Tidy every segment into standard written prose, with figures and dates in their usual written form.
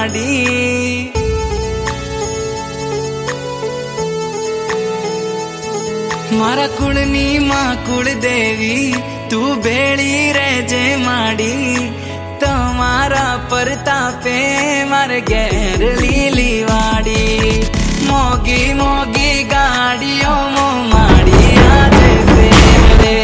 વાડી મારા કુળની માં કુળદેવી તું ભેળી રહેજે માડી તમારા પરતાપે મારે ઘેર લીલી વાડી મોગી મોગી ગાડીઓ માડી આજે ફેરે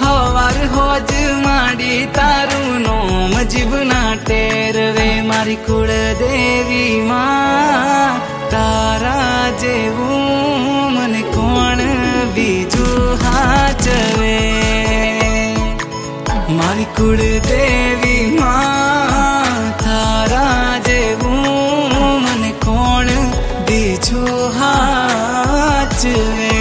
હવાર હોજ માડી તારું નોમ જીવના ટેરવે મારી કુળદેવી માં તારા જેવું મને કોણ બીજું હાચવે મારી કુળદેવી માં તારા જેવું મને કોણ બીજું હાચવે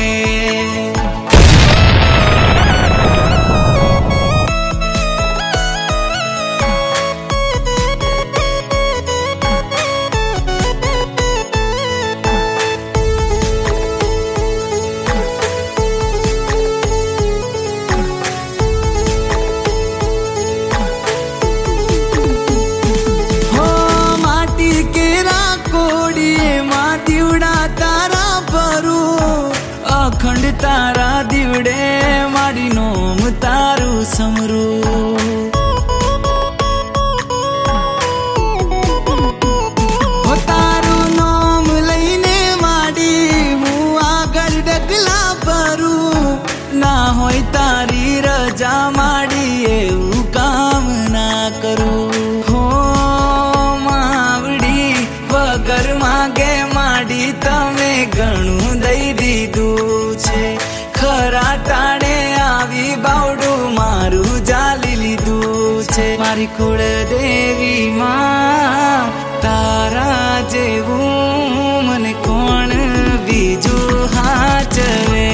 અખંડ તારા દીવડે મારી નોમ તારું સમરું તારું નોમ લઈને માડી હું આગળ ડગલા ભરું ના હોય તારી રજા માડી એવું કામ ના કરું હો માવડી વગર માગે માડી તમે ઘણું દઈ દીધું ખરા ટાણે આવી બાવડું મારું જાલી લીધું છે મારી કુળદેવી માં તારા જેવું મને કોણ બીજું હાચવે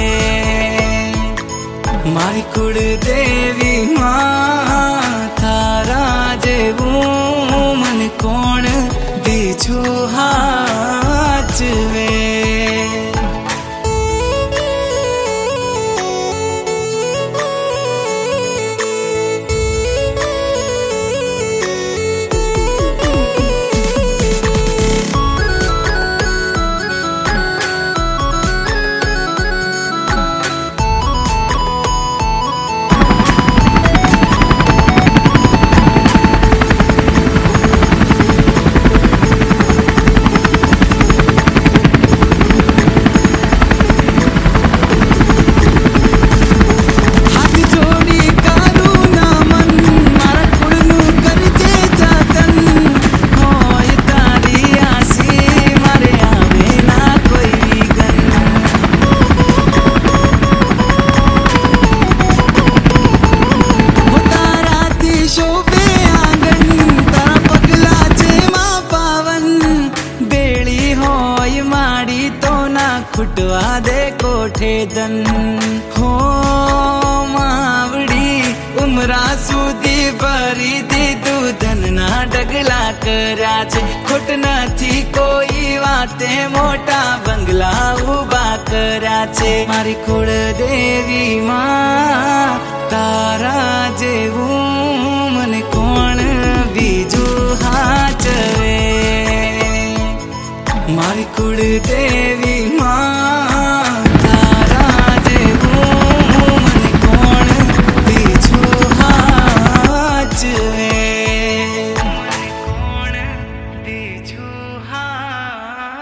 મારી કુળદેવી માં તારા જેવું મને કોણ બીજું હાચવે ખૂટવા દે કોઠે ધન હો માવડી ઉમરા સુધી ભરી દીધું ધનના ડગલા કર્યા છે ખોટ નથી કોઈ વાતે મોટા બંગલા ઉભા કર્યા છે મારી કુળદેવી માં તારા જેવું મને કોણ બીજું હાચવે મારી કુળદેવી માં તારા જેવું મને કોણ બીજું હાચવે મને કોણ બીજું હાચવે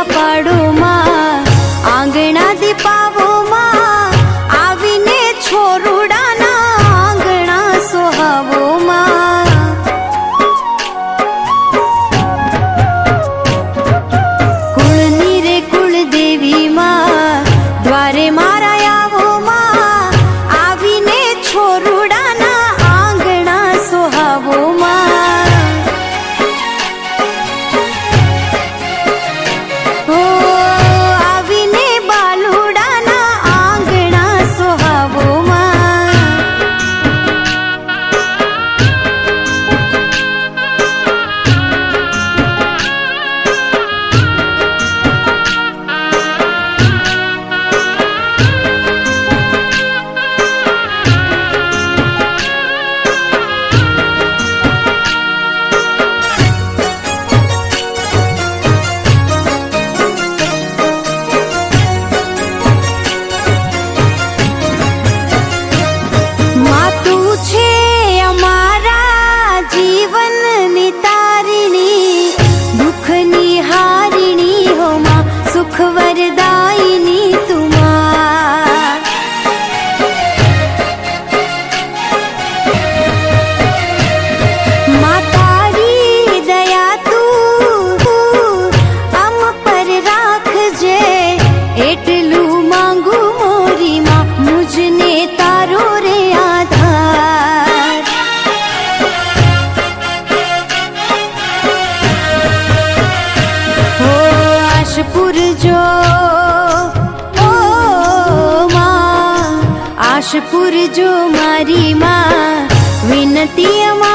પૂજા પાડો માં, આંગણા દીપાવો માં, આવીને છોરુડાના આંગણા સોહાવો માં. કુળની રે કુળ દેવી માં, દ્વારે મારા આવો માં, આવીને છોરુડાના આંગણા સોહાવો માં. ઓ આવીને બાલુડાના આંગણા સોહાવો માં. માતું છે અમારા જીવનની તારીણી, દુઃખની હારિણી હો માં, સુખ વરદાયિની તું માં. માં તારી દયા તું અમ પર રાખજે, એટલું માંગુ મોરી માં, મુજને તારો રે આધાર. હો આશ પૂરજો ઓ માં, આશ પૂરજો મારી માં, વિનતી અમારી